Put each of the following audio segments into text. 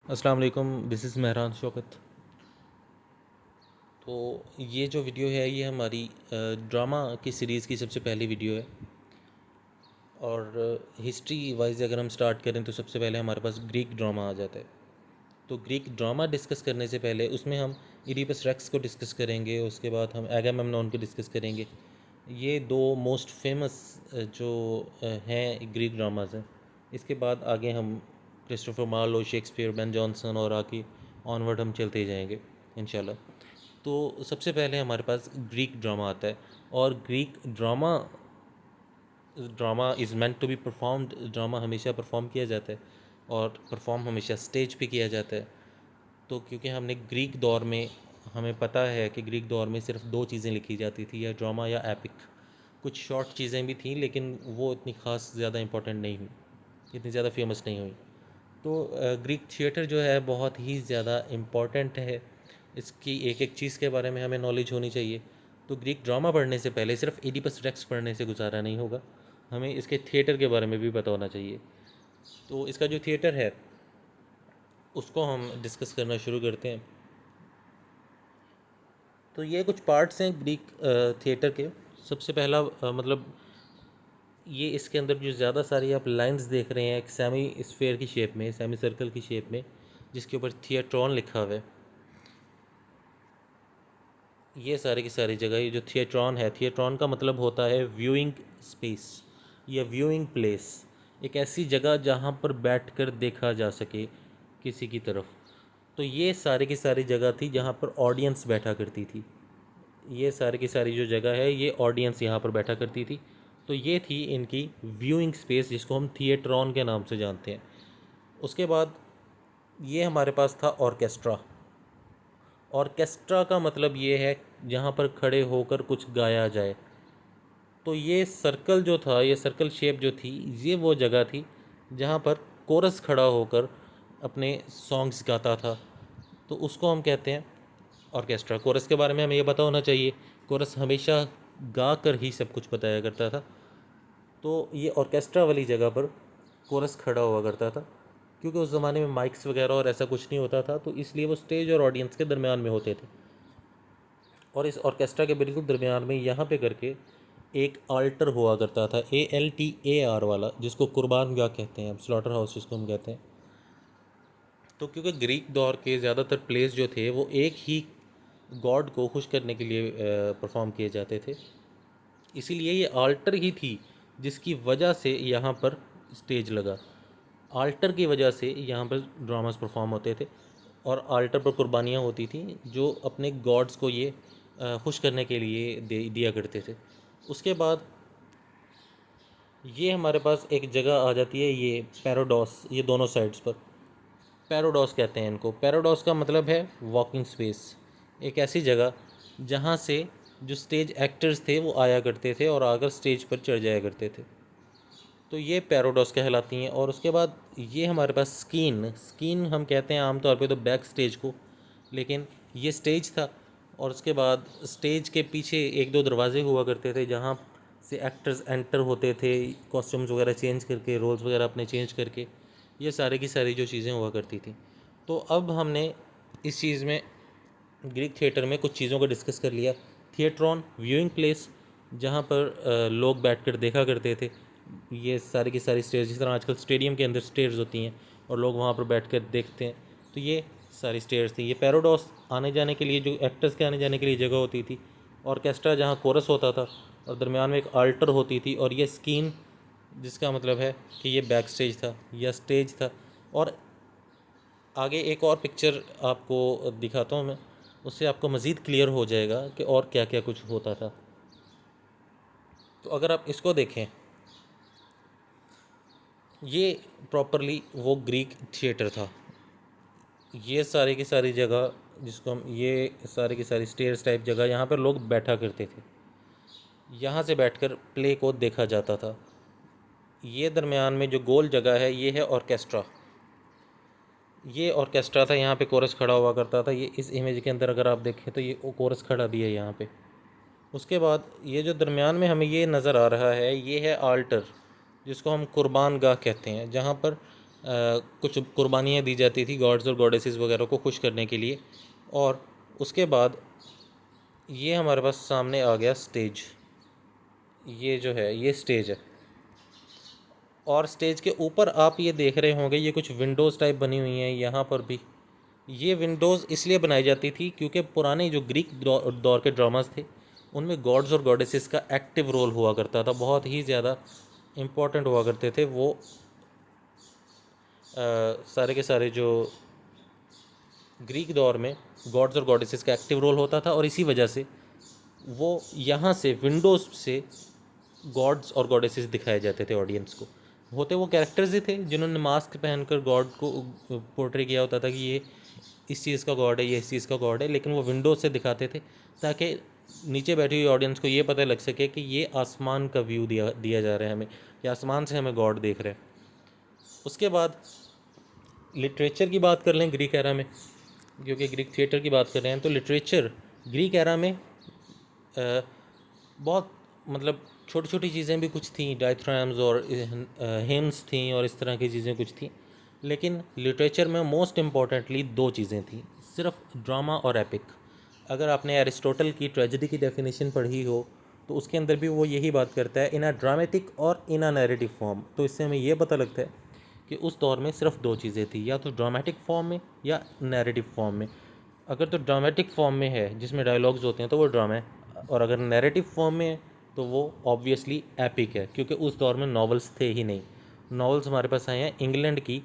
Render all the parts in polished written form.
अस्सलाम वालेकुम, this is Mehran Shaukat. तो ये जो वीडियो है ये हमारी ड्रामा की सीरीज़ की सबसे पहली वीडियो है। और हिस्ट्री वाइज अगर हम स्टार्ट करें तो सबसे पहले हमारे पास ग्रीक ड्रामा आ जाता है। तो ग्रीक ड्रामा डिस्कस करने से पहले उसमें हम इडिपस रेक्स को डिस्कस करेंगे, उसके बाद हम एगामेम्नॉन को डिस्कस करेंगे। ये दो मोस्ट फेमस जो हैं ग्रीक ड्रामाज हैं। इसके बाद आगे हम Christopher Marlowe, Shakespeare, Ben Jonson और आगे ऑनवर्ड हम चलते जाएंगे इंशाल्लाह। तो सबसे पहले हमारे पास ग्रीक ड्रामा आता है। और Greek drama is meant to be performed. Drama हमेशा परफॉर्म किया जाता है और परफॉर्म हमेशा स्टेज पे किया जाता है। तो क्योंकि हमने ग्रीक दौर में, हमें पता है कि ग्रीक दौर में सिर्फ दो चीज़ें लिखी जाती थी, या ड्रामा या एपिक। कुछ शॉर्ट चीज़ें भी थी लेकिन वो इतनी ख़ास ज़्यादा इंपॉर्टेंट नहीं हुई, इतनी ज़्यादा फेमस नहीं हुई। तो ग्रीक थिएटर जो है बहुत ही ज़्यादा इम्पॉर्टेंट है। इसकी एक एक चीज़ के बारे में हमें नॉलेज होनी चाहिए। तो ग्रीक ड्रामा पढ़ने से पहले सिर्फ एडिपस रेक्स पढ़ने से गुजारा नहीं होगा, हमें इसके थिएटर के बारे में भी पता होना चाहिए। तो इसका जो थिएटर है उसको हम डिस्कस करना शुरू करते हैं। तो ये कुछ पार्ट्स हैं ग्रीक थिएटर के। सबसे पहला मतलब ये इसके अंदर जो ज़्यादा सारी आप लाइंस देख रहे हैं एक सेमी स्फेयर की शेप में, सेमी सर्कल की शेप में, जिसके ऊपर थिएट्रॉन लिखा हुआ है। ये सारी की सारी जगह, ये जो थिएट्रॉन है, थिएट्रॉन का मतलब होता है व्यूइंग स्पेस या व्यूइंग प्लेस। एक ऐसी जगह जहाँ पर बैठकर देखा जा सके किसी की तरफ। तो ये सारी की सारी जगह थी जहाँ पर ऑडियंस बैठा करती थी। ये सारी की सारी जो जगह है ये ऑडियंस यहाँ पर बैठा करती थी। तो ये थी इनकी व्यूइंग स्पेस, जिसको हम थिएट्रॉन के नाम से जानते हैं। उसके बाद ये हमारे पास था ऑर्केस्ट्रा। ऑर्केस्ट्रा का मतलब ये है जहाँ पर खड़े होकर कुछ गाया जाए। तो ये सर्कल जो था, ये सर्कल शेप जो थी, ये वो जगह थी जहाँ पर कोरस खड़ा होकर अपने सॉन्ग्स गाता था। तो उसको हम कहते हैं ऑर्केस्ट्रा। कोरस के बारे में हमें ये पता होना चाहिए, कोरस हमेशा गा कर ही सब कुछ बताया करता था। तो ये ऑर्केस्ट्रा वाली जगह पर कोरस खड़ा हुआ करता था, क्योंकि उस ज़माने में माइक्स वगैरह और ऐसा कुछ नहीं होता था, तो इसलिए वो स्टेज और ऑडियंस के दरमियान में होते थे। और इस ऑर्केस्ट्रा के बिल्कुल दरमियान में यहाँ पे करके एक आल्टर हुआ करता था, ALTAR वाला, जिसको कुर्बान गाह कहते हैं, स्लॉटर हाउस जिसको हम कहते हैं। तो क्योंकि ग्रीक दौर के ज़्यादातर प्लेस जो थे वो एक ही गॉड को खुश करने के लिए परफॉर्म किए जाते थे, इसीलिए ये आल्टर ही थी जिसकी वजह से यहाँ पर स्टेज लगा। आल्टर की वजह से यहाँ पर ड्रामास परफॉर्म होते थे और आल्टर पर कुर्बानियाँ होती थी जो अपने गॉड्स को ये खुश करने के लिए दिया करते थे। उसके बाद ये हमारे पास एक जगह आ जाती है, ये पैराडॉस, ये दोनों साइड्स पर पैराडॉस कहते हैं इनको। पैराडॉस का मतलब है वॉकिंग स्पेस, एक ऐसी जगह जहाँ से जो स्टेज एक्टर्स थे वो आया करते थे और आकर स्टेज पर चढ़ जाया करते थे। तो ये पैराडॉस कहलाती हैं। और उसके बाद ये हमारे पास स्कीन, स्कीन हम कहते हैं आमतौर पे तो बैक स्टेज को, लेकिन ये स्टेज था। और उसके बाद स्टेज के पीछे एक दो दरवाजे हुआ करते थे जहाँ से एक्टर्स एंटर होते थे, कॉस्ट्यूम्स वगैरह चेंज करके, रोल्स वगैरह अपने चेंज करके। ये सारी की सारी जो चीज़ें हुआ करती थी। तो अब हमने इस चीज़ में ग्रीक थिएटर में कुछ चीज़ों को डिस्कस कर लिया। थिएट्रॉन व्यूइंग प्लेस, जहाँ पर लोग बैठकर देखा करते थे। ये सारी की सारी स्टेज, जिस तरह आजकल स्टेडियम के अंदर स्टेज होती हैं और लोग वहाँ पर बैठकर देखते हैं, तो ये सारी स्टेज थी। ये पैराडॉस आने जाने के लिए, जो एक्टर्स के आने जाने के लिए जगह होती थी। ऑर्केस्ट्रा जहाँ कोरस होता था और दरमियान में एक आल्टर होती थी। और ये स्कीन, जिसका मतलब है कि ये बैक स्टेज था या स्टेज था। और आगे एक और पिक्चर आपको दिखाता हूँ मैं, उससे आपको मज़ीद क्लियर हो जाएगा कि और क्या क्या कुछ होता था। तो अगर आप इसको देखें, ये प्रॉपरली वो ग्रीक थिएटर था। ये सारी की सारी जगह, जिसको हम, ये सारी की सारी स्टेयर्स टाइप जगह, यहाँ पर लोग बैठा करते थे, यहाँ से बैठकर प्ले को देखा जाता था। ये दरमियान में जो गोल जगह है ये है ऑर्केस्ट्रा। ये ऑर्केस्ट्रा था, यहाँ पे कोरस खड़ा हुआ करता था। ये इस इमेज के अंदर अगर आप देखें तो ये कोरस खड़ा भी है यहाँ पे। उसके बाद ये जो दरमियान में हमें ये नज़र आ रहा है ये है आल्टर, जिसको हम कुर्बान गाह कहते हैं, जहाँ पर कुछ कुर्बानियाँ दी जाती थी गॉड्स और गॉडेसेस वगैरह को खुश करने के लिए। और उसके बाद ये हमारे पास सामने आ गया स्टेज। ये जो है ये स्टेज है, और स्टेज के ऊपर आप ये देख रहे होंगे ये कुछ विंडोज़ टाइप बनी हुई हैं यहाँ पर भी। ये विंडोज़ इसलिए बनाई जाती थी क्योंकि पुराने जो ग्रीक दौर के ड्रामास थे उनमें गॉड्स और गॉडेसेस का एक्टिव रोल हुआ करता था, बहुत ही ज़्यादा इम्पोर्टेंट हुआ करते थे वो। सारे के सारे जो ग्रीक दौर में गॉड्स और गॉडेसेस का एक्टिव रोल होता था, और इसी वजह से वो यहाँ से विंडोज़ से गॉड्स और गॉडेसेस दिखाए जाते थे ऑडियंस को। होते वो कैरेक्टर्स ही थे जिन्होंने मास्क पहनकर गॉड को पोर्ट्रे किया होता था कि ये इस चीज़ का गॉड है, ये इस चीज़ का गॉड है, लेकिन वो विंडोज़ से दिखाते थे ताकि नीचे बैठी हुई ऑडियंस को ये पता लग सके कि ये आसमान का व्यू दिया जा रहा है हमें, या आसमान से हमें गॉड देख रहे हैं। उसके बाद लिटरेचर की बात कर लें ग्रीक एरा में, क्योंकि ग्रीक थिएटर की बात कर रहे हैं, तो लिटरेचर ग्रीक एरा में बहुत मतलब छोटी छोटी चीज़ें भी कुछ थी, डायथ्राम्स और हिम्स थी और इस तरह की चीज़ें कुछ थी। लेकिन लिटरेचर में मोस्ट इम्पॉर्टेंटली दो चीज़ें थी, सिर्फ ड्रामा और एपिक। अगर आपने एरिस्टोटल की ट्रेजेडी की डेफिनेशन पढ़ी हो तो उसके अंदर भी वो यही बात करता है, इन अ ड्रामेटिक और इन अ नैरेटिव फॉर्म। तो इससे हमें ये पता लगता है कि उस दौर में सिर्फ दो चीज़ें थी, या तो ड्रामेटिक फॉर्म में या नैरेटिव फॉर्म में। अगर तो ड्रामेटिक फॉर्म में है जिसमें डायलॉग्स होते हैं तो वो ड्रामा है, और अगर नैरेटिव फॉर्म में है तो वो ऑब्वियसली एपिक है, क्योंकि उस दौर में नॉवेल्स थे ही नहीं। नॉवेल्स हमारे पास आए हैं इंग्लैंड की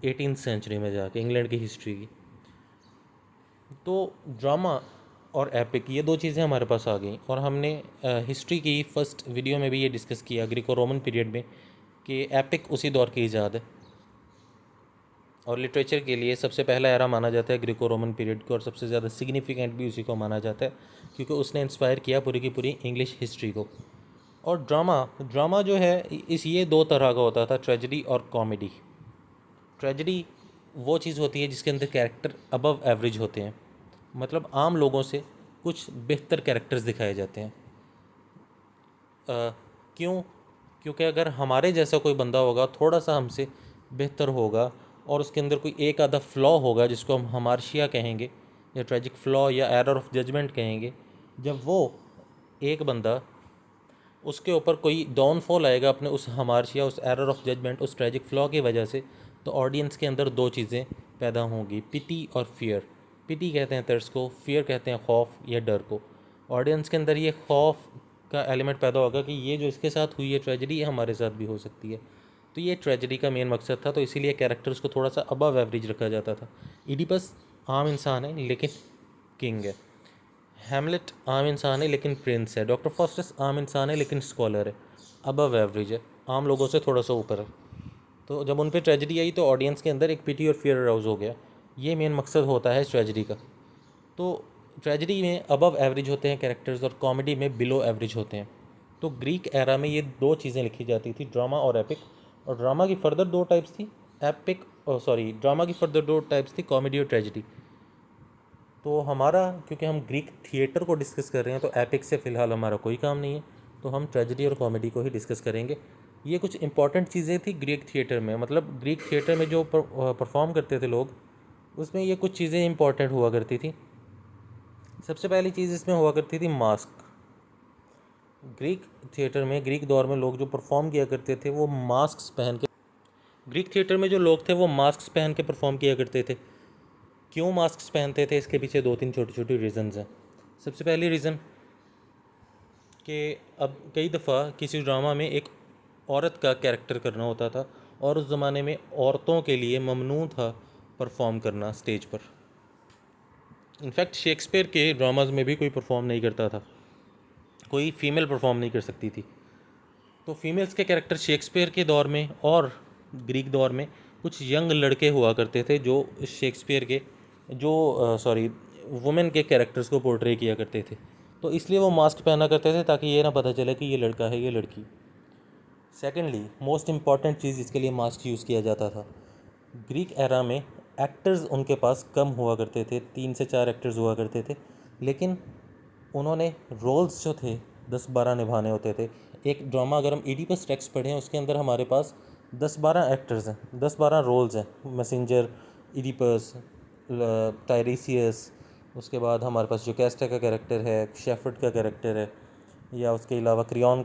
18th सेंचुरी में जाके, इंग्लैंड की हिस्ट्री की। तो ड्रामा और एपिक ये दो चीज़ें हमारे पास आ गई, और हमने हिस्ट्री की फर्स्ट वीडियो में भी ये डिस्कस किया ग्रीको रोमन पीरियड में कि एपिक उसी दौर की ईजाद है, और लिटरेचर के लिए सबसे पहला एरा माना जाता है ग्रीको रोमन पीरियड को, और सबसे ज़्यादा सिग्निफिकेंट भी उसी को माना जाता है क्योंकि उसने इंस्पायर किया पूरी की पूरी इंग्लिश हिस्ट्री को। और ड्रामा जो है ये दो तरह का होता था, ट्रेजेडी और कॉमेडी। ट्रेजेडी वो चीज़ होती है जिसके अंदर कैरेक्टर अबव एवरेज होते हैं, मतलब आम लोगों से कुछ बेहतर कैरेक्टर्स दिखाए जाते हैं। क्यों? क्योंकि अगर हमारे जैसा कोई बंदा होगा थोड़ा सा हमसे बेहतर होगा, और उसके अंदर कोई एक आधा फ्लॉ होगा जिसको हम हमार्शिया कहेंगे, या ट्रेजिक फ्लॉ, या एरर ऑफ जजमेंट कहेंगे। जब वो एक बंदा उसके ऊपर कोई डाउनफॉल आएगा अपने उस हमार्शिया, उस एरर ऑफ जजमेंट, उस ट्रेजिक फ्लॉ की वजह से, तो ऑडियंस के अंदर दो चीज़ें पैदा होंगी, पिटी और फियर। पिटी कहते हैं तरस को, फियर कहते हैं खौफ या डर को। ऑडियंस के अंदर ये खौफ का एलिमेंट पैदा होगा कि ये जो इसके साथ हुई है ट्रेजेडी, ये हमारे साथ भी हो सकती है। तो ये ट्रेजेडी का मेन मकसद था, तो इसीलिए कैरेक्टर्स को थोड़ा सा अबव एवरेज रखा जाता था। इडिपस आम इंसान है लेकिन किंग है, हैमलेट आम इंसान है लेकिन प्रिंस है, डॉक्टर फॉस्टस आम इंसान है लेकिन स्कॉलर है, अबव एवरेज है, आम लोगों से थोड़ा सा ऊपर है। तो जब उन पर ट्रेजेडी आई तो ऑडियंस के अंदर एक पिटी और फियर अराउज हो गया। ये मेन मकसद होता है ट्रेजेडी का। तो ट्रेजेडी में अबव एवरेज होते हैं कैरेक्टर्स, और कॉमेडी में बिलो एवरेज होते हैं। तो ग्रीक एरा में ये दो चीज़ें लिखी जाती थी, ड्रामा और एपिक। और ड्रामा की फर्दर दो टाइप्स थी, एपिक ड्रामा की फर्दर दो टाइप्स थी, कॉमेडी और ट्रेजेडी। तो हमारा, क्योंकि हम ग्रीक थिएटर को डिस्कस कर रहे हैं, तो एपिक से फ़िलहाल हमारा कोई काम नहीं है, तो हम ट्रेजेडी और कॉमेडी को ही डिस्कस करेंगे। ये कुछ इंपॉर्टेंट चीज़ें थी ग्रीक थिएटर में, मतलब ग्रीक थिएटर में जो परफॉर्म करते थे लोग, उसमें ये कुछ चीज़ें इंपॉर्टेंट हुआ करती थी। सबसे पहली चीज़ इसमें हुआ करती थी मास्क। ग्रीक थिएटर में, ग्रीक दौर में लोग जो परफॉर्म किया करते थे वो मास्क पहन के, ग्रीक थिएटर में जो लोग थे वो मास्क पहन के परफॉर्म किया करते थे। क्यों मास्क पहनते थे, इसके पीछे दो तीन छोटी छोटी रीज़न्स हैं। सबसे पहली रीज़न कि अब कई दफ़ा किसी ड्रामा में एक औरत का कैरेक्टर करना होता था, और उस ज़माने में औरतों के लिए ममनू था परफॉर्म करना स्टेज पर। इनफैक्ट शेक्सपियर के ड्रामाज में भी कोई परफॉर्म नहीं करता था, कोई फीमेल परफॉर्म नहीं कर सकती थी। तो फीमेल्स के कैरेक्टर शेक्सपियर के दौर में और ग्रीक दौर में कुछ यंग लड़के हुआ करते थे जो शेक्सपियर के वुमेन के कैरेक्टर्स को पोर्ट्रे किया करते थे। तो इसलिए वो मास्क पहना करते थे ताकि ये ना पता चले कि ये लड़का है, ये लड़की। सेकेंडली, मोस्ट इम्पॉर्टेंट चीज़ इसके लिए मास्क यूज़ किया जाता था। ग्रीक एरा में एक्टर्स उनके पास कम हुआ करते थे, 3 से 4 एक्टर्स हुआ करते थे, लेकिन उन्होंने रोल्स जो थे 10-12 निभाने होते थे। एक ड्रामा अगर हम इडिपस टेक्स्ट पढ़ें उसके अंदर हमारे पास 10-12 एक्टर्स हैं, 10-12 रोल्स हैं। मैसेंजर, इडिपस, टायरेसियस, उसके बाद हमारे पास जो कैस्टा का कैरेक्टर है, शेफर्ड का कैरेक्टर है, या उसके अलावा क्रियॉन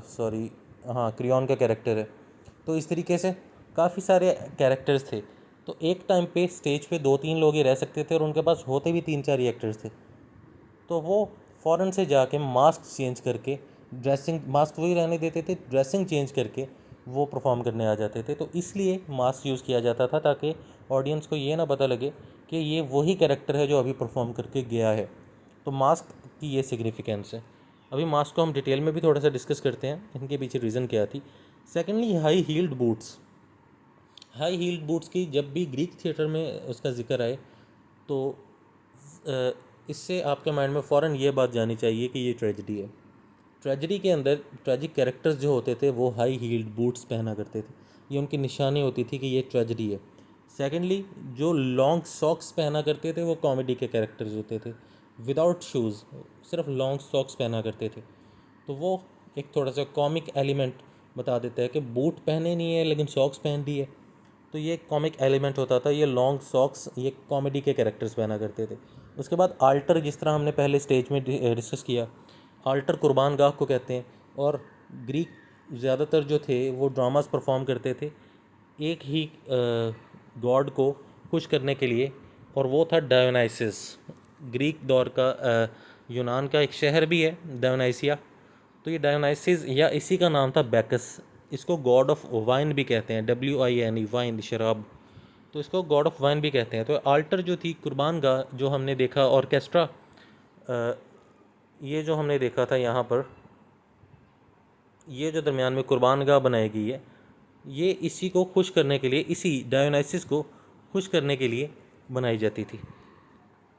सॉरी हाँ क्रियॉन का कैरेक्टर है। तो इस तरीके से काफ़ी सारे कैरेक्टर्स थे। तो एक टाइम पे स्टेज पे 2-3 लोग ही रह सकते थे और उनके पास होते भी 3-4 ही एक्टर्स थे। तो वो फ़ौरन से जाके मास्क चेंज करके, ड्रेसिंग मास्क वही रहने देते थे, ड्रेसिंग चेंज करके वो परफॉर्म करने आ जाते थे। तो इसलिए मास्क यूज़ किया जाता था ताकि ऑडियंस को ये ना पता लगे कि ये वही कैरेक्टर है जो अभी परफॉर्म करके गया है। तो मास्क की ये सिग्निफिकेंस है। अभी मास्क को हम डिटेल में भी थोड़ा सा डिस्कस करते हैं, इनके पीछे रीज़न क्या थी। Secondly, high heeled boots. High heeled boots की जब भी ग्रीक थिएटर में उसका जिक्र आए तो इससे आपके माइंड में फ़ौरन ये बात जानी चाहिए कि ये ट्रेजेडी है। ट्रेजेडी के अंदर ट्रेजिक कैरेक्टर्स जो होते थे वो हाई हील्ड बूट्स पहना करते थे, ये उनकी निशानी होती थी कि ये ट्रेजेडी है। सेकेंडली, जो लॉन्ग सॉक्स पहना करते थे वो कॉमेडी के कैरेक्टर्स होते थे, विदाउट शूज़, सिर्फ लॉन्ग सॉक्स पहना करते थे। तो वो एक थोड़ा सा कॉमिक एलिमेंट बता देता है कि बूट पहने नहीं है लेकिन सॉक्स पहन दी है। तो ये कॉमिक एलिमेंट होता था। ये लॉन्ग सॉक्स ये कॉमेडी के कैरेक्टर्स पहना करते थे। उसके बाद आल्टर, जिस तरह हमने पहले स्टेज में डिस्कस किया, आल्टर कुर्बान गाह को कहते हैं। और ग्रीक ज़्यादातर जो थे वो ड्रामास परफॉर्म करते थे एक ही गॉड को खुश करने के लिए, और वो था डायोनाइसिस। ग्रीक दौर का यूनान का एक शहर भी है डायोनाइसिया। तो ये डायोनाइसिस या इसी का नाम था बैकस। इसको गॉड ऑफ वाइन भी कहते हैं, WINE, वाइन शराब। तो इसको गॉड ऑफ वाइन भी कहते हैं। तो आल्टर जो थी, कुर्बान गाह जो हमने देखा, ऑर्केस्ट्रा ये जो हमने देखा था यहाँ पर, ये जो दरमियान में कुर्बान गाह बनाई गई है, ये इसी को खुश करने के लिए, इसी डायोनाइसिस को खुश करने के लिए बनाई जाती थी।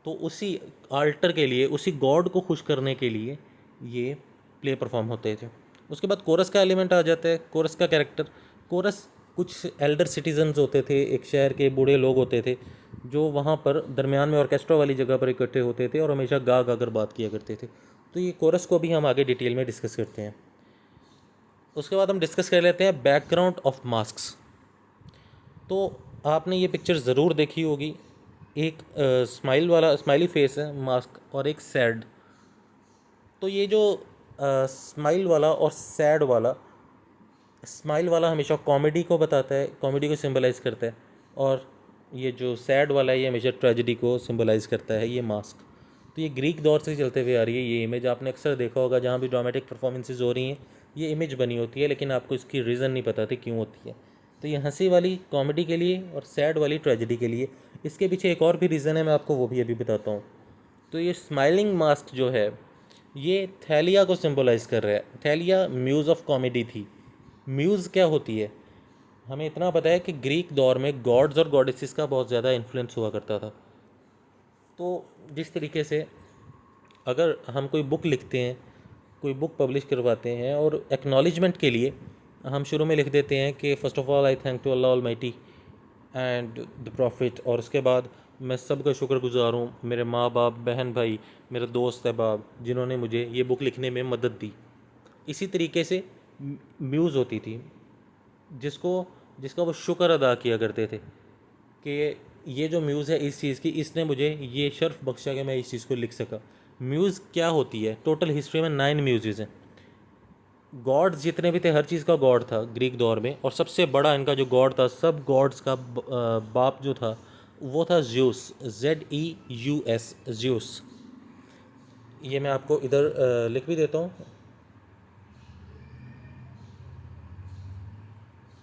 तो उसी आल्टर के लिए, उसी गॉड को खुश करने के लिए ये प्ले परफॉर्म होते थे। उसके बाद कोरस का एलिमेंट आ जाता है। कोरस का कैरेक्टर, कोरस कुछ एल्डर सिटीजन्स होते थे, एक शहर के बूढ़े लोग होते थे जो वहाँ पर दरमियान में ऑर्केस्ट्रा वाली जगह पर इकट्ठे होते थे और हमेशा गा गा कर बात किया करते थे। तो ये कोरस को भी हम आगे डिटेल में डिस्कस करते हैं। उसके बाद हम डिस्कस कर लेते हैं बैकग्राउंड ऑफ मास्क्स। तो आपने ये पिक्चर ज़रूर देखी होगी। एक स्माइली फेस है मास्क, और एक सैड। तो ये जो स्माइल वाला और सैड वाला, स्माइल वाला हमेशा कॉमेडी को बताता है, कॉमेडी को सिंबलाइज़ करता है, और ये जो सैड वाला है ये हमेशा ट्रेजेडी को सिंबलाइज़ करता है, ये मास्क। तो ये ग्रीक दौर से चलते हुए आ रही है। ये इमेज आपने अक्सर देखा होगा, जहाँ भी ड्रामेटिक परफॉर्मेंसेज हो रही हैं ये इमेज बनी होती है, लेकिन आपको इसकी रीज़न नहीं पता थी क्यों होती है। तो ये हंसी वाली कॉमेडी के लिए और सैड वाली ट्रेजेडी के लिए। इसके पीछे एक और भी रीज़न है, मैं आपको वो भी अभी बताता हूँ। तो ये स्माइलिंग मास्क जो है ये थैलिया को सिंबलाइज़ कर रहा है। थैलिया म्यूज़ ऑफ कॉमेडी थी। म्यूज़ क्या होती है? हमें इतना पता है कि ग्रीक दौर में गॉड्स और गॉडेसेस का बहुत ज़्यादा इन्फ्लुएंस हुआ करता था। तो जिस तरीके से अगर हम कोई बुक लिखते हैं, कोई बुक पब्लिश करवाते हैं, और एक्नॉलेजमेंट के लिए हम शुरू में लिख देते हैं कि first of all I thank to Allah Almighty and the prophet, और उसके बाद मैं सबका शुक्रगुज़ार हूँ, मेरे माँ बाप, बहन भाई, मेरे दोस्त अहबाब जिन्होंने मुझे ये बुक लिखने में मदद दी। इसी तरीके से म्यूज़ होती थी जिसको जिसका वो शुक्र अदा किया करते थे कि ये जो म्यूज़ है इस चीज़ की, इसने मुझे ये शर्फ बख्शा कि मैं इस चीज़ को लिख सका। म्यूज़ क्या होती है? टोटल हिस्ट्री में 9 म्यूज़ हैं। गॉड्स जितने भी थे, हर चीज़ का गॉड था ग्रीक दौर में, और सबसे बड़ा इनका जो गॉड था, सब गॉड्स का बाप जो था वो था ज़्यूस, ZEUS, ज़्यूस। ये मैं आपको इधर लिख भी देता हूँ।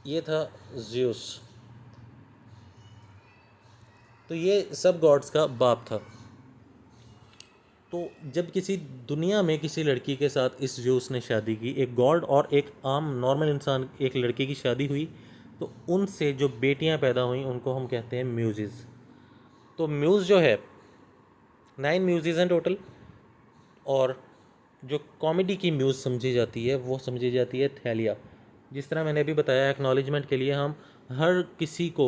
ये था ज़्यूस। तो ये सब गॉड्स का बाप था। तो जब किसी दुनिया में किसी लड़की के साथ इस ज़्यूस ने शादी की, एक गॉड और एक आम नॉर्मल इंसान, एक लड़के की शादी हुई, तो उनसे जो बेटियां पैदा हुई उनको हम कहते हैं म्यूज़। तो म्यूज़ जो है, 9 म्यूज़ हैं टोटल। और जो कॉमेडी की म्यूज़ समझी जाती है वो समझी जाती है थैलिया। जिस तरह मैंने अभी बताया, एक्नॉलेजमेंट के लिए हम हर किसी को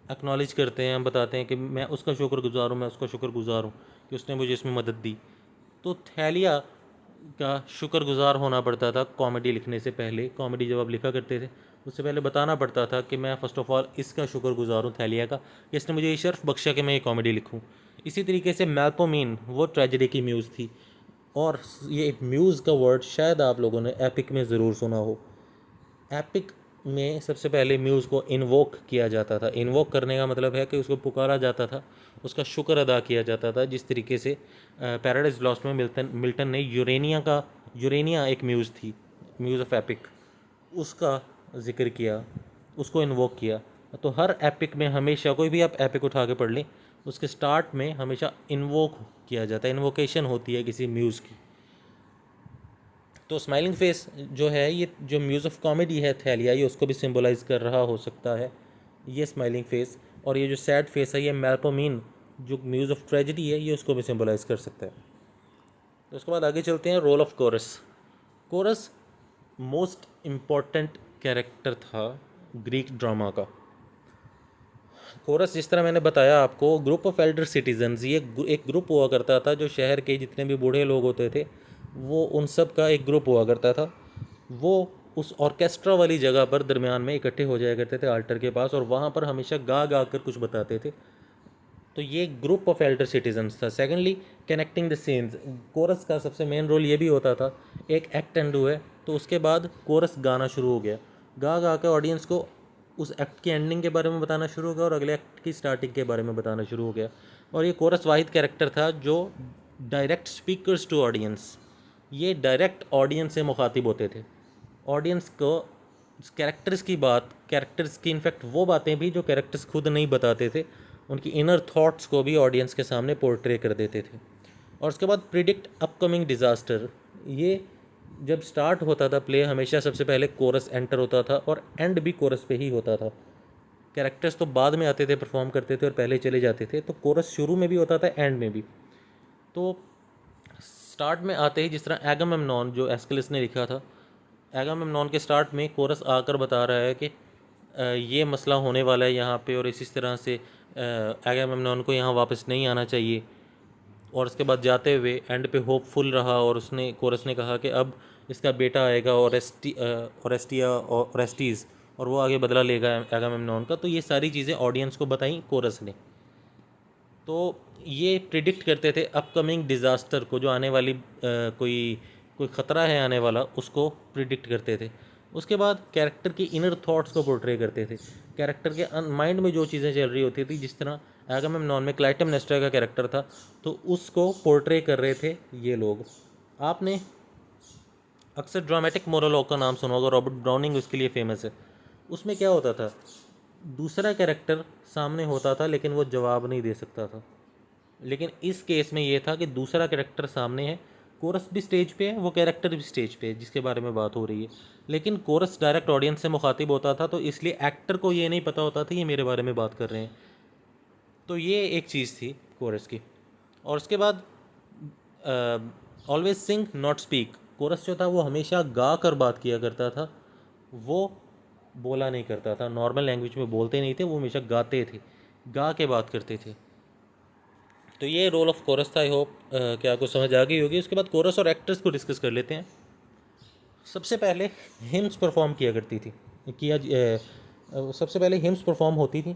एक्नॉलेज करते हैं, हम बताते हैं कि मैं उसका शुक्रगुज़ार हूँ, मैं उसका शुक्रगुज़ार हूँ कि उसने मुझे इसमें मदद दी। तो थैलिया का शुक्रगुजार होना पड़ता था कॉमेडी लिखने से पहले। कॉमेडी जब आप लिखा करते थे उससे पहले बताना पड़ता था कि मैं फ़र्स्ट ऑफ़ ऑल इसका शुक्रगुजार हूँ थैलिया का, कि इसने मुझे ये शर्फ बख्शा कि मैं ये कॉमेडी लिखूँ। इसी तरीके से मेल्पोमिन वो ट्रेजेडी की म्यूज़ थी। और ये म्यूज़ का वर्ड शायद आप लोगों ने एपिक में ज़रूर सुना हो। एपिक में सबसे पहले म्यूज़ को इन्वोक किया जाता था। इन्वोक करने का मतलब है कि उसको पुकारा जाता था, उसका शुक्र अदा किया जाता था। जिस तरीके से पैराडाइज लॉस्ट में मिल्टन ने यूरेनिया एक म्यूज़ थी, म्यूज़ ऑफ एपिक, उसका जिक्र किया, उसको इन्वोक किया। तो हर एपिक में हमेशा, कोई भी आप एपिक उठा के पढ़ लें, उसके स्टार्ट में हमेशा इन्वोक किया जाता है, इन्वोकेशन होती है किसी म्यूज़ की। तो स्माइलिंग फेस जो है, ये जो म्यूज़ ऑफ कॉमेडी है थैलिया, ये उसको भी सिंबलाइज कर रहा हो सकता है, ये स्माइलिंग फेस। और ये जो सैड फेस है, ये मेल्पोमिन जो म्यूज़ ऑफ ट्रेजेडी है, ये उसको भी सिंबलाइज कर सकता है। तो उसके बाद आगे चलते हैं, role of chorus. Chorus most important character था ग्रीक ड्रामा का। कोरस, जिस तरह मैंने बताया आपको, ग्रुप ऑफ एल्डर सिटीजन्स, ये एक ग्रुप हुआ करता था जो शहर के जितने भी बूढ़े लोग होते थे, वो उन सब का एक ग्रुप हुआ करता था। वो उस ऑर्केस्ट्रा वाली जगह पर दरमियान में इकट्ठे हो जाया करते थे आल्टर के पास, और वहाँ पर हमेशा गा गा कर कुछ बताते थे। तो ये ग्रुप ऑफ एल्डर सिटीजन्स था। Secondly, connecting the scenes, chorus का सबसे मेन रोल ये भी होता था, एक एक्ट एंड हुए तो उसके बाद कोरस गाना शुरू हो गया, गा गा के ऑडियंस को उस एक्ट की एंडिंग के बारे में बताना शुरू हो गया और अगले एक्ट की स्टार्टिंग के बारे में बताना शुरू हो गया। और ये कोरस वाहिद कैरेक्टर था जो डायरेक्ट स्पीकर्स टू ऑडियंस, ये डायरेक्ट ऑडियंस से मुखातिब होते थे। ऑडियंस को कैरेक्टर्स की इनफैक्ट वो बातें भी जो कैरेक्टर्स खुद नहीं बताते थे, उनकी इनर थॉट्स को भी ऑडियंस के सामने पोर्ट्रे कर देते थे। और उसके बाद प्रिडिक्ट अपकमिंग डिज़ास्टर, ये जब स्टार्ट होता था प्ले, हमेशा सबसे पहले कोरस एंटर होता था और एंड भी कोरस पे ही होता था। कैरेक्टर्स तो बाद में आते थे, परफॉर्म करते थे और पहले चले जाते थे, तो कोरस शुरू में भी होता था, एंड में भी। तो स्टार्ट में आते ही, जिस तरह एगामेम्नॉन जो एस्किलस ने लिखा था, एगामेम्नॉन के स्टार्ट में कोरस आकर बता रहा है कि ये मसला होने वाला है यहाँ पे, और इसी तरह से एगामेम्नॉन को यहाँ वापस नहीं आना चाहिए। और उसके बाद जाते हुए एंड पे होपफुल रहा, और कोरस ने कहा कि अब इसका बेटा आएगा ओरेस्टीज़, और वो आगे बदला लेगा एगामेम्नॉन का। तो ये सारी चीज़ें ऑडियंस को बताई कोरस ने। तो ये प्रिडिक्ट करते थे अपकमिंग डिज़ास्टर को, जो आने वाली कोई ख़तरा है आने वाला, उसको प्रिडिक्ट करते थे। उसके बाद कैरेक्टर की इनर थॉट्स को पोर्ट्रे करते थे, कैरेक्टर के माइंड में जो चीज़ें चल रही होती थी। जिस तरह एगामेम्नॉन में क्लाइटेमनेस्ट्रा का कैरेक्टर था, तो उसको पोर्ट्रे कर रहे थे ये लोग। आपने अक्सर ड्रामेटिक मोनोलॉग का नाम सुना होगा, रॉबर्ट ब्राउनिंग उसके लिए फेमस है। उसमें क्या होता था, दूसरा कैरेक्टर सामने होता था लेकिन वो जवाब नहीं दे सकता था। लेकिन इस केस में ये था कि दूसरा कैरेक्टर सामने है, कोरस भी स्टेज पे है, वो कैरेक्टर भी स्टेज पे है जिसके बारे में बात हो रही है, लेकिन कोरस डायरेक्ट ऑडियंस से मुखातिब होता था, तो इसलिए एक्टर को ये नहीं पता होता था ये मेरे बारे में बात कर रहे हैं। तो ये एक चीज़ थी कोरस की। और उसके बाद always sing not speak, chorus जो था वो हमेशा गा कर बात किया करता था, वो बोला नहीं करता था, नॉर्मल लैंग्वेज में बोलते नहीं थे, वो हमेशा गाते थे, गा के बात करते थे। तो ये रोल ऑफ कोरस था। आई होप कि आपको समझ आ गई होगी। उसके बाद कोरस और एक्टर्स को डिस्कस कर लेते हैं। सबसे पहले हिम्स परफॉर्म किया करती थी सबसे पहले हिम्स परफॉर्म होती थी।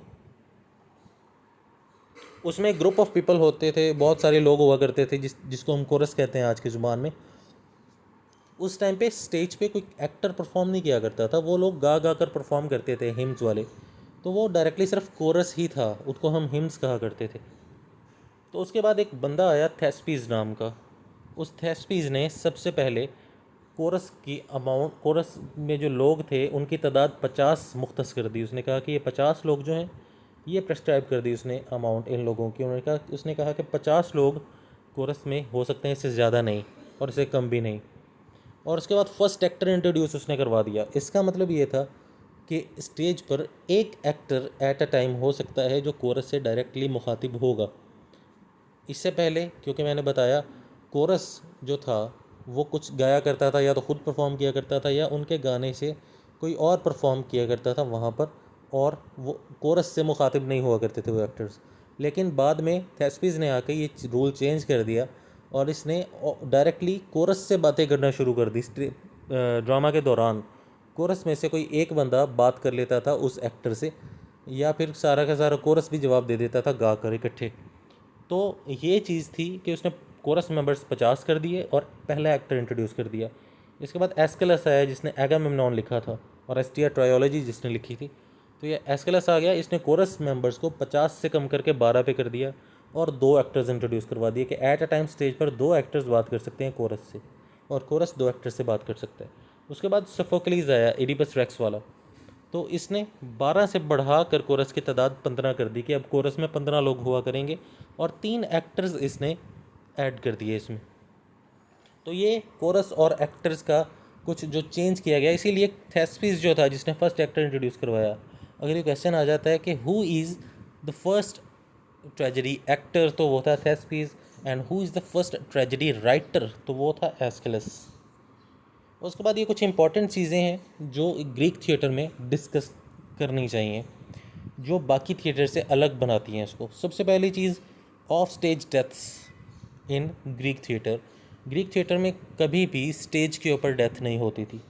उसमें ग्रुप ऑफ पीपल होते थे, बहुत सारे लोग हुआ करते थे, जिसको हम कोरस कहते हैं आज की ज़ुबान में। उस टाइम पे स्टेज पे कोई एक्टर परफॉर्म नहीं किया करता था, वो लोग गा गा कर परफॉर्म करते थे हिम्स वाले। तो वो डायरेक्टली सिर्फ कोरस ही था, उसको हम हिम्स कहा करते थे। तो उसके बाद एक बंदा आया थेस्पीज़ नाम का। उस थेस्पीज़ ने सबसे पहले कोरस में जो लोग थे उनकी तादाद 50 मुख्तस कर दी। उसने कहा कि ये 50 लोग जो हैं, ये प्रेस्क्राइब कर दी उसने अमाउंट इन लोगों की। उसने कहा कि 50 लोग कोरस में हो सकते हैं, इससे ज़्यादा नहीं और इससे कम भी नहीं। और उसके बाद फर्स्ट एक्टर इंट्रोड्यूस उसने करवा दिया। इसका मतलब ये था कि स्टेज पर एक एक्टर एट अ टाइम हो सकता है जो कोरस से डायरेक्टली मुखातिब होगा। इससे पहले, क्योंकि मैंने बताया, कोरस जो था वो कुछ गाया करता था, या तो ख़ुद परफॉर्म किया करता था या उनके गाने से कोई और परफॉर्म किया करता था वहाँ पर, और वो कोरस से मुखातिब नहीं हुआ करते थे वो एक्टर्स। लेकिन बाद में थेस्पीज़ ने आके ये रूल चेंज कर दिया और इसने डायरेक्टली कोरस से बातें करना शुरू कर दी। ड्रामा के दौरान कोरस में से कोई एक बंदा बात कर लेता था उस एक्टर से, या फिर सारा का सारा कोरस भी जवाब दे देता था गा कर इकट्ठे। तो ये चीज़ थी कि उसने कोरस मेंबर्स 50 कर दिए और पहला एक्टर इंट्रोड्यूस कर दिया। इसके बाद एस्केलस आया जिसने एगामेम्नॉन लिखा था, और एस्टिया ट्रायोलॉजी जिसने लिखी थी। तो ये एस्केलस आ गया, इसने कोरस मेंबर्स को 50 से कम करके 12 पे कर दिया और 2 एक्टर्स इंट्रोड्यूस करवा दिए कि एट अ टाइम स्टेज पर 2 एक्टर्स बात कर सकते हैं कोरस से, और कोरस 2 एक्टर्स से बात कर सकता है। उसके बाद सोफोक्लीज आया, इडिपस रेक्स वाला। तो इसने 12 से बढ़ा कर कोरस की तादाद 15 कर दी कि अब कोरस में 15 लोग हुआ करेंगे, और 3 एक्टर्स इसने ऐड कर दिए इसमें। तो ये कोरस और एक्टर्स का कुछ जो चेंज किया गया, इसीलिए थेस्पीस जो था जिसने फर्स्ट एक्टर इंट्रोड्यूस करवाया, अगर ये क्वेश्चन आ जाता है कि who is the first tragedy actor, तो वो था Thespis, and who is the first tragedy writer, तो वो था एस्केलस। उसके बाद ये कुछ इंपॉर्टेंट चीज़ें हैं जो ग्रीक थिएटर में डिस्कस करनी चाहिए, जो बाकी थिएटर से अलग बनाती हैं इसको। सबसे पहली चीज़, off stage deaths in Greek theatre. Greek theatre में कभी भी स्टेज के ऊपर डेथ नहीं होती थी।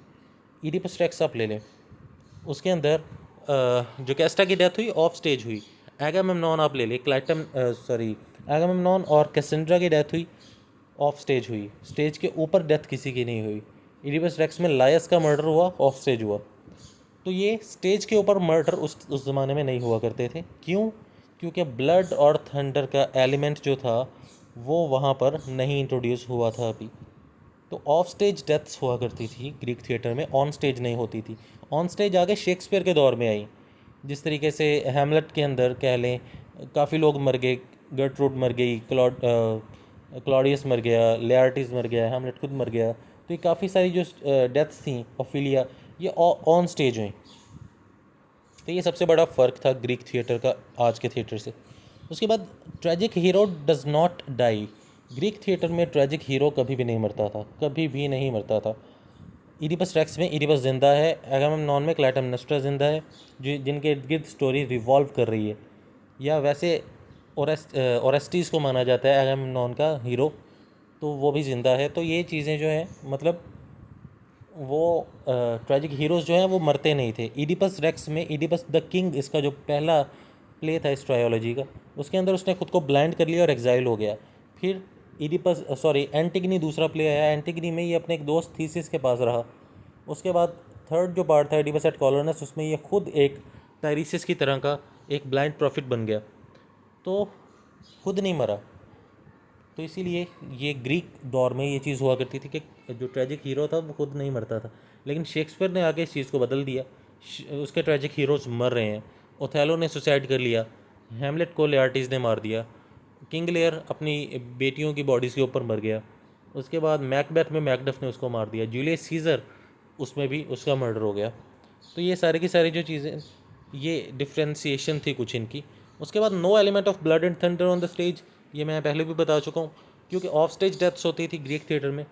इडिपस रेक्स आप ले लें, उसके अंदर जो कैस्टा की डेथ हुई ऑफ स्टेज हुई। एगामेम्नॉन आप ले लें, एगामेम्नॉन और कैसेंड्रा की डेथ हुई ऑफ स्टेज हुई, स्टेज के ऊपर डेथ किसी की नहीं हुई। इडिपस रेक्स में लायस का मर्डर हुआ, ऑफ स्टेज हुआ। तो ये स्टेज के ऊपर मर्डर उस ज़माने में नहीं हुआ करते थे। क्यों? क्योंकि ब्लड और थंडर का एलिमेंट जो था वो वहाँ पर नहीं इंट्रोड्यूस हुआ था अभी। तो ऑफ स्टेज डेथ्स हुआ करती थी ग्रीक थिएटर में, ऑन स्टेज नहीं होती थी। ऑन स्टेज आगे शेक्सपियर के दौर में आई। जिस तरीके से हैमलेट के अंदर कह लें काफ़ी लोग मर गए, गर्ट्रूड मर गई, क्लॉडियस मर गया, लेआर्टिस मर गया, हैमलेट खुद मर गया। तो ये काफ़ी सारी जो डेथ्स थी, ओफिलिया, ये ऑन स्टेज हुई। तो ये सबसे बड़ा फ़र्क था ग्रीक थिएटर का आज के थिएटर से। उसके बाद tragic hero does not die. Greek theatre में ट्रेजिक हीरो कभी भी नहीं मरता था, कभी भी नहीं मरता था। इडिपस रेक्स में इडिपस जिंदा है, एगामेम्नॉन में क्लाइटेमनेस्ट्रा जिंदा है, जिनके इर्द गिर्द स्टोरी रिवॉल्व कर रही है। या वैसे ओरेस्टीज को माना जाता है एगामेम्नॉन का हीरो, तो वो भी ज़िंदा है। तो ये चीज़ें जो हैं, मतलब वो ट्रेजिक हीरोज़ जो हैं वो मरते नहीं थे। इडिपस रेक्स में इडिपस द किंग, इसका जो पहला प्ले था इस ट्रायोलॉजी का, उसके अंदर उसने खुद को ब्लाइंड कर लिया और एग्जाइल हो गया। फिर एंटिगनी दूसरा प्ले आया। एंटिगनी में ये अपने एक दोस्त थीसिस के पास रहा। उसके बाद थर्ड जो पार्ट था इडिपस एट कॉलोनस, उसमें ये खुद एक टायरिसिस की तरह का एक ब्लाइंड प्रॉफिट बन गया, तो खुद नहीं मरा। तो इसीलिए ये ग्रीक दौर में ये चीज़ हुआ करती थी कि जो ट्रेजिक हीरो था वो खुद नहीं मरता था। लेकिन शेक्सपियर ने आके इस चीज़ को बदल दिया, उसके ट्रेजिक हीरोज़ मर रहे हैं। ओथेलो ने सुसाइड कर लिया, हैमलेट को लेआर्टिस ने मार दिया, किंग लेयर अपनी बेटियों की बॉडीज़ के ऊपर मर गया। उसके बाद मैकबेथ में मैकडफ ने उसको मार दिया, जूलियस सीज़र उसमें भी उसका मर्डर हो गया। तो ये सारी की सारी जो चीज़ें, ये डिफ्रेंसीशन थी कुछ इनकी। उसके बाद no element of blood and thunder on the stage, ये मैं पहले भी बता चुका हूँ। क्योंकि ऑफ स्टेज डेथ्स होती थी ग्रीक थिएटर में,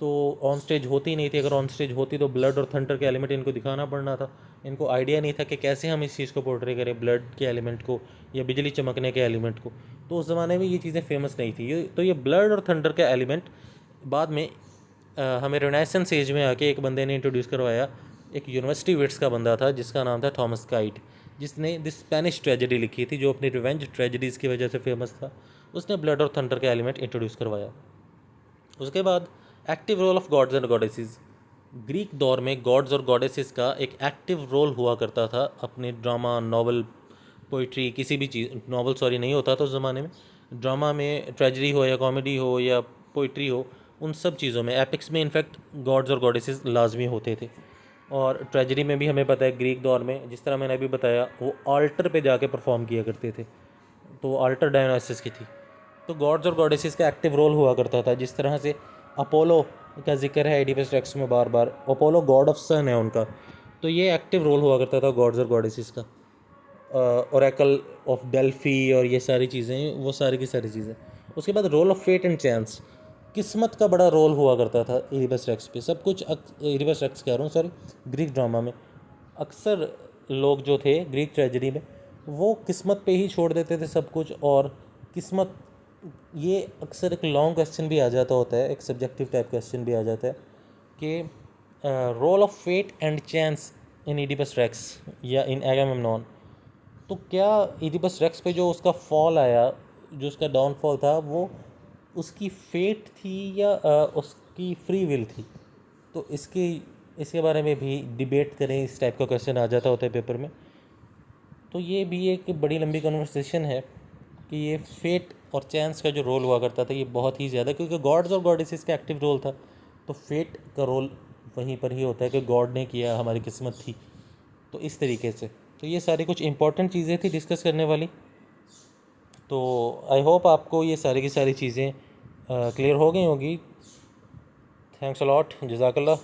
तो ऑन स्टेज होती नहीं थी। अगर ऑन स्टेज होती तो ब्लड और थंडर के एलिमेंट इनको दिखाना पड़ना था। इनको आइडिया नहीं था कि कैसे हम इस चीज़ को पोर्ट्रे करें, ब्लड के एलिमेंट को या बिजली चमकने के एलिमेंट को। तो उस ज़माने में ये चीज़ें फेमस नहीं थी। तो ये ब्लड और थंडर का एलिमेंट बाद में हमें रेनेसेंस एज में आके एक बंदे ने इंट्रोड्यूस करवाया। एक यूनिवर्सिटी विट्स का बंदा था जिसका नाम था थॉमस काइट, जिसने द स्पेनिश ट्रेजेडी लिखी थी जो अपनी रिवेंज ट्रेजेडीज़ की वजह से फेमस था। उसने ब्लड और थंडर का एलिमेंट इंट्रोड्यूस करवाया। उसके बाद active role of gods and goddesses. Greek दौर में गॉड्स और गॉडेसेस का एक एक्टिव रोल हुआ करता था अपने ड्रामा, नॉवल, पोइट्री, किसी भी चीज़। नॉवल नहीं होता था उस ज़माने में। ड्रामा में ट्रेजेडी हो या कॉमेडी हो या पोइट्री हो, उन सब चीज़ों में, एपिक्स में इनफैक्ट गॉड्स और गॉडेसेस लाजमी होते थे। और ट्रेजेडी में भी हमें पता है ग्रीक दौर में, जिस तरह मैंने अभी बताया, वो आल्टर पे जाके परफॉर्म किया करते थे, तो आल्टर डायनासिस की थी। तो गॉड्स और गॉडेसेस का एक्टिव रोल हुआ करता था। जिस तरह से अपोलो का जिक्र है एडिपस रेक्स में बार बार, अपोलो गॉड ऑफ सन है उनका, तो ये एक्टिव रोल हुआ करता था गॉड्स और गॉडेसेस का। ओरेकल ऑफ डेल्फी और ये सारी चीज़ें, वो सारी की सारी चीज़ें। उसके बाद role of fate and chance, किस्मत का बड़ा रोल हुआ करता था इडिपस रेक्स पे। सब कुछ इडिपस रेक्स कह रहा हूँ, सॉरी, ग्रीक ड्रामा में अक्सर लोग जो थे ग्रीक ट्रेजेडी में, वो किस्मत पे ही छोड़ देते थे सब कुछ, और किस्मत ये अक्सर एक लॉन्ग क्वेश्चन भी आ जाता होता है, एक सब्जेक्टिव टाइप क्वेश्चन भी आ जाता है कि role of fate and chance in Oedipus Rex या इन एगामेमनॉन। तो क्या इडिपस रेक्स पे जो उसका फॉल आया, जो उसका डाउनफॉल था, वो उसकी फेट थी या उसकी फ्री विल थी? तो इसके बारे में भी डिबेट करें, इस टाइप का क्वेश्चन आ जाता होता है पेपर में। तो ये भी एक बड़ी लंबी कन्वर्सेशन है कि ये फेट और चांस का जो रोल हुआ करता था ये बहुत ही ज़्यादा, क्योंकि गॉड्स और गॉडेसेस का एक्टिव रोल था, तो फेट का रोल वहीं पर ही होता है कि गॉड ने किया, हमारी किस्मत थी। तो इस तरीके से तो ये सारी कुछ इंपॉर्टेंट चीज़ें थी डिस्कस करने वाली। तो आई होप आपको ये सारी की सारी चीज़ें क्लियर हो गई होगी। थैंक्स अ लॉट, जज़ाकल्लाह।